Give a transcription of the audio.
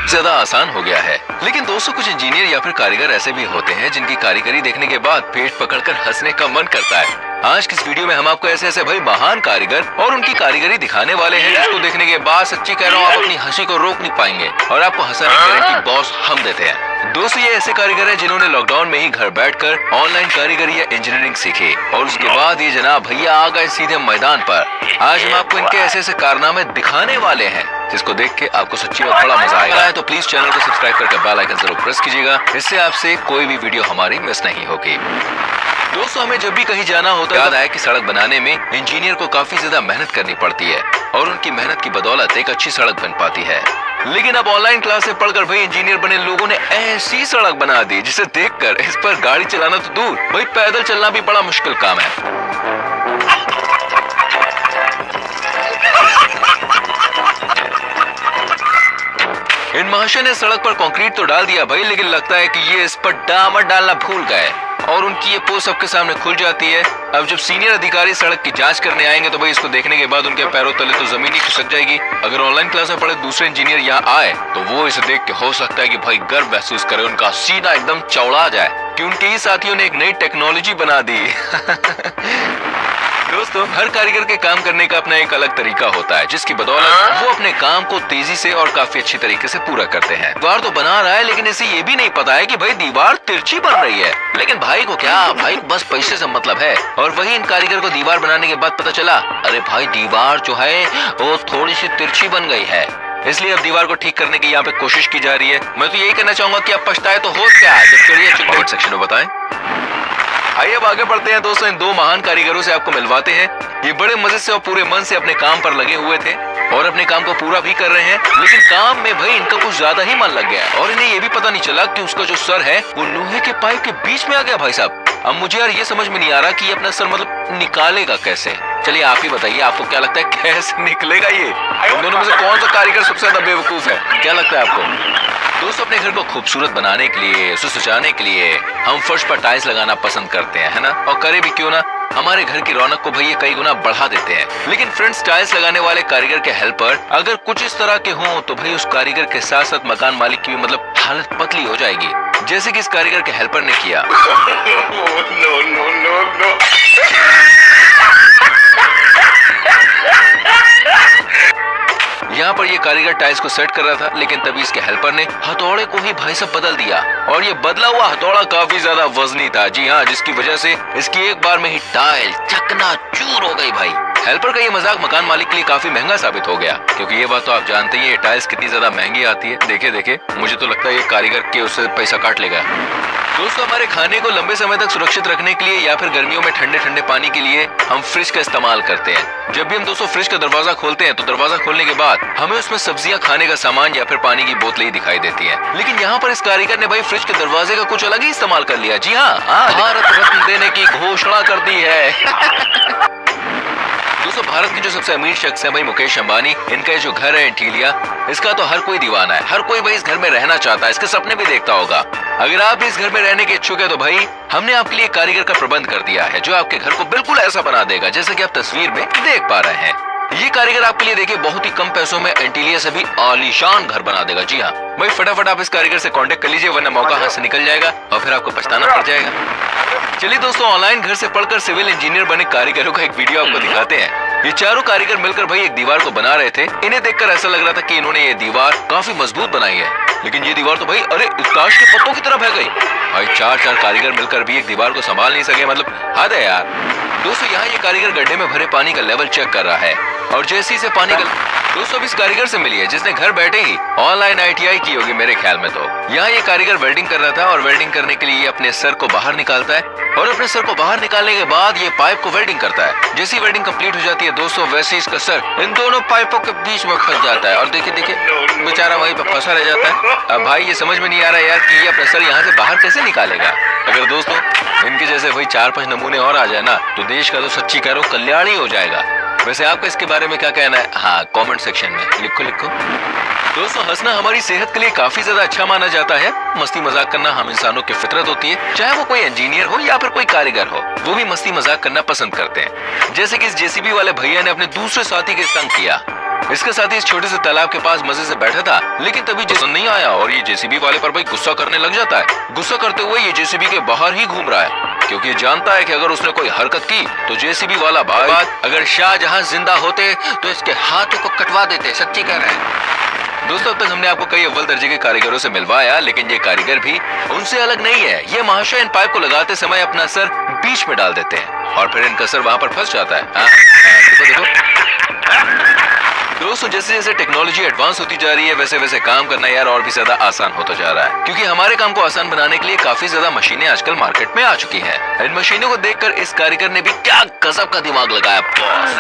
ज्यादा आसान हो गया है। लेकिन दोस्तों कुछ इंजीनियर या फिर कारीगर ऐसे भी होते हैं जिनकी कारीगरी देखने के बाद पेट पकड़कर हंसने का मन करता है। आज की इस वीडियो में हम आपको ऐसे ऐसे भाई महान कारीगर और उनकी कारीगरी दिखाने वाले हैं जिसको देखने के बाद सच्ची कह रहा हूँ आप अपनी हंसी को रोक नहीं पाएंगे और आपको हंसाने की गारंटी बॉस हम देते हैं। दोस्तों ये ऐसे कारीगर हैं जिन्होंने लॉकडाउन में ही घर बैठकर ऑनलाइन कारीगरी या इंजीनियरिंग सीखी और उसके बाद ये जनाब भैया आ गए सीधे मैदान पर। आज हम आपको इनके ऐसे ऐसे कारनामे दिखाने वाले हैं जिसको देख के आपको सच्ची में बड़ा मजा आएगा। तो प्लीज चैनल को सब्सक्राइब करके बेल आइकन जरूर प्रेस कीजिएगा, इससे आपसे कोई भी वीडियो हमारी मिस नहीं होगी। दोस्तों हमें जब भी कहीं जाना होता है याद आया कि सड़क बनाने में इंजीनियर को काफी ज्यादा मेहनत करनी पड़ती है और उनकी मेहनत की बदौलत एक अच्छी सड़क बन पाती है। लेकिन अब ऑनलाइन क्लास से पढ़कर भाई इंजीनियर बने लोगों ने ऐसी सड़क बना दी जिसे देखकर इस पर गाड़ी चलाना तो दूर भाई पैदल चलना भी बड़ा मुश्किल काम है। इन महाशय ने सड़क पर कंक्रीट तो डाल दिया भाई, लेकिन लगता है कि ये इस पर डामर डालना भूल गए और उनकी ये पोस्ट सबके सामने खुल जाती है। अब जब सीनियर अधिकारी सड़क की जांच करने आएंगे तो भाई इसको देखने के बाद उनके पैरों तले तो जमीन ही खिसक जाएगी। अगर ऑनलाइन क्लास में पढ़े दूसरे इंजीनियर यहाँ आए तो वो इसे देख के हो सकता है कि भाई गर्व महसूस करे, उनका सीना एकदम चौड़ा जाए कि उनके ही साथियों ने एक नई टेक्नोलॉजी बना दी। दोस्तों हर कारीगर के काम करने का अपना एक अलग तरीका होता है जिसकी बदौलत वो अपने काम को तेजी से और काफी अच्छी तरीके से पूरा करते हैं। दीवार तो बना रहा है लेकिन इसे ये भी नहीं पता है कि भाई दीवार तिरछी बन रही है। लेकिन भाई को क्या, भाई बस पैसे से मतलब है। और वही इन कारीगर को दीवार बनाने के बाद पता चला अरे भाई दीवार जो है वो थोड़ी सी तिरछी बन गई है, इसलिए अब दीवार को ठीक करने की यहाँ पे कोशिश की जा रही है। मैं तो यही कहना चाहूंगा कि अब पछताए तो हो क्या, जब चलिए कमेंट सेक्शन में बताएं। आइए अब आगे बढ़ते हैं दोस्तों, इन दो महान कारीगरों से आपको मिलवाते हैं। ये बड़े मजे से और पूरे मन से अपने काम पर लगे हुए थे और अपने काम को पूरा भी कर रहे हैं, लेकिन काम में भाई इनका कुछ ज्यादा ही मन लग गया और इन्हें ये भी पता नहीं चला कि उसका जो सर है वो लोहे के पाइप के बीच में आ गया। भाई साहब अब मुझे यार ये समझ में नहीं आ रहा कि ये अपना सर मतलब निकालेगा कैसे। चलिए आप ही बताइए, आपको क्या लगता है कैसे निकलेगा ये? इन दोनों में से कौन सा कारीगर सबसे ज्यादा बेवकूफ है, क्या लगता है आपको? दोस्तों अपने घर को खूबसूरत बनाने के लिए, उसे सजाने के लिए हम फर्श पर टाइल्स लगाना पसंद करते हैं, है ना? और करे भी क्यों ना, हमारे घर की रौनक को भाई ये कई गुना बढ़ा देते हैं। लेकिन फ्रेंड्स टाइल्स लगाने वाले कारीगर के हेल्पर अगर कुछ इस तरह के हों तो भाई उस कारीगर के साथ साथ मकान मालिक की भी मतलब हालत पतली हो जाएगी, जैसे कि इस कारीगर के हेल्पर ने किया। यहाँ पर ये कारीगर टाइल्स को सेट कर रहा था लेकिन तभी इसके हेल्पर ने हथौड़े को ही भाई साहब बदल दिया और ये बदला हुआ हथौड़ा काफी ज्यादा वजनी था। जी हाँ, जिसकी वजह से इसकी एक बार में ही टाइल चकनाचूर हो गई भाई। हेल्पर का ये मजाक मकान मालिक के लिए काफी महंगा साबित हो गया, क्योंकि ये बात तो आप जानते ही हैं टाइल्स कितनी ज्यादा महंगी आती है। देखे देखे मुझे तो लगता है ये कारीगर के उससे पैसा काट लेगा। दोस्तों हमारे खाने को लंबे समय तक सुरक्षित रखने के लिए या फिर गर्मियों में ठंडे ठंडे पानी के लिए हम फ्रिज का इस्तेमाल करते हैं। जब भी हम दोस्तों फ्रिज का दरवाजा खोलते हैं तो दरवाजा खोलने के बाद हमें उसमें सब्जियां, खाने का सामान या फिर पानी की बोतलें ही दिखाई देती हैं। लेकिन यहाँ पर इस कारीगर ने भाई फ्रिज के दरवाजे का कुछ अलग ही इस्तेमाल कर लिया। जी हाँ, भारत रत्न देने की घोषणा कर दी है। दोस्तों भारत के जो सबसे अमीर शख्स है भाई मुकेश अंबानी, इनका जो घर है एंटीलिया, इसका तो हर कोई दीवाना है। हर कोई भाई इस घर में रहना चाहता है, इसके सपने भी देखता होगा। अगर आप भी इस घर में रहने के इच्छुक है तो भाई हमने आपके लिए कारीगर का प्रबंध कर दिया है जो आपके घर को बिल्कुल ऐसा बना देगा जैसे कि आप तस्वीर में देख पा रहे हैं। ये कारीगर आपके लिए देखिए बहुत ही कम पैसों में एंटीलिया से भी आलीशान घर बना देगा। जी हाँ भाई फटाफट आप इस कारीगर से कांटेक्ट कर लीजिए वरना मौका हाथ से निकल जाएगा और फिर आपको पछताना पड़ जाएगा। चलिए दोस्तों ऑनलाइन घर से पढ़कर सिविल इंजीनियर बने कारीगरों का एक वीडियो आपको दिखाते हैं। ये चारों कारीगर मिलकर भाई एक दीवार को बना रहे थे। इन्हें देखकर ऐसा लग रहा था कि इन्होंने ये दीवार काफी मजबूत बनाई है, लेकिन ये दीवार तो भाई अरे ताश के पत्तों की तरह बह गई। भाई चार कारीगर मिलकर भी एक दीवार को संभाल नहीं सके, मतलब हद है यार। दोस्तों यहाँ ये कारीगर गड्ढे में भरे पानी का लेवल चेक कर रहा है और जैसे ही से पानी का दोस्तों अब इस कारीगर से मिली है जिसने घर बैठे ही ऑनलाइन ITI की होगी मेरे ख्याल में। तो यहाँ ये कारीगर वेल्डिंग कर रहा था और वेल्डिंग करने के लिए अपने सर को बाहर निकालता है और अपने सर को बाहर निकालने के बाद ये पाइप को वेल्डिंग करता है। जैसी वेल्डिंग कंप्लीट हो जाती है दोस्तों वैसे इसका सर इन दोनों पाइपों के बीच में फंस जाता है और देखिए बेचारा वहीं पे फंसा रह जाता है। अब भाई ये समझ में नहीं आ रहा यार कि ये अपना सर यहाँ से बाहर कैसे निकालेगा। अगर दोस्तों इनके जैसे भाई 4-5 नमूने और आ जाए ना तो देश का तो सच्ची कह रहा हूँ कल्याण ही हो जाएगा। वैसे आपका इसके बारे में क्या कहना है? हाँ, कमेंट सेक्शन में लिखो लिखो। दोस्तों, हंसना हमारी सेहत के लिए काफी ज्यादा अच्छा माना जाता है। मस्ती मजाक करना हम इंसानों की फितरत होती है। चाहे वो कोई इंजीनियर हो या फिर कोई कारीगर हो, वो भी मस्ती मजाक करना पसंद करते हैं। जैसे कि इस जेसीबी वाले भैया ने अपने दूसरे साथी के संग किया। इसके साथ ही इस छोटे से तालाब के पास मजे से बैठा था, लेकिन तभी जेसन नहीं आया और ये जेसीबी वाले पर भाई गुस्सा करने लग जाता है। गुस्सा करते हुए ये जेसीबी के बाहर ही घूम रहा है, क्योंकि ये जानता है कि अगर उसने कोई हरकत की तो जेसीबी वाला भाई, अगर शाहजहां जिंदा होते तो इसके हाथों को कटवा देते। सच्ची कह रहे हैं। दोस्तों, अब तक हमने आपको कई अव्वल दर्जे के कारीगरों से मिलवाया, लेकिन ये कारीगर भी उनसे अलग नहीं है। ये महाशय इन पाइप को लगाते समय अपना सर बीच में डाल देते हैं और फिर इनका सर वहां पर फंस जाता है। देखो देखो। दोस्तों, जैसे जैसे टेक्नोलॉजी एडवांस होती जा रही है, वैसे वैसे काम करना यार और भी ज्यादा आसान होता जा रहा है, क्योंकि हमारे काम को आसान बनाने के लिए काफी ज्यादा मशीनें आजकल मार्केट में आ चुकी हैं। इन मशीनों को देखकर इस कारीगर ने भी क्या गजब का दिमाग लगाया बॉस।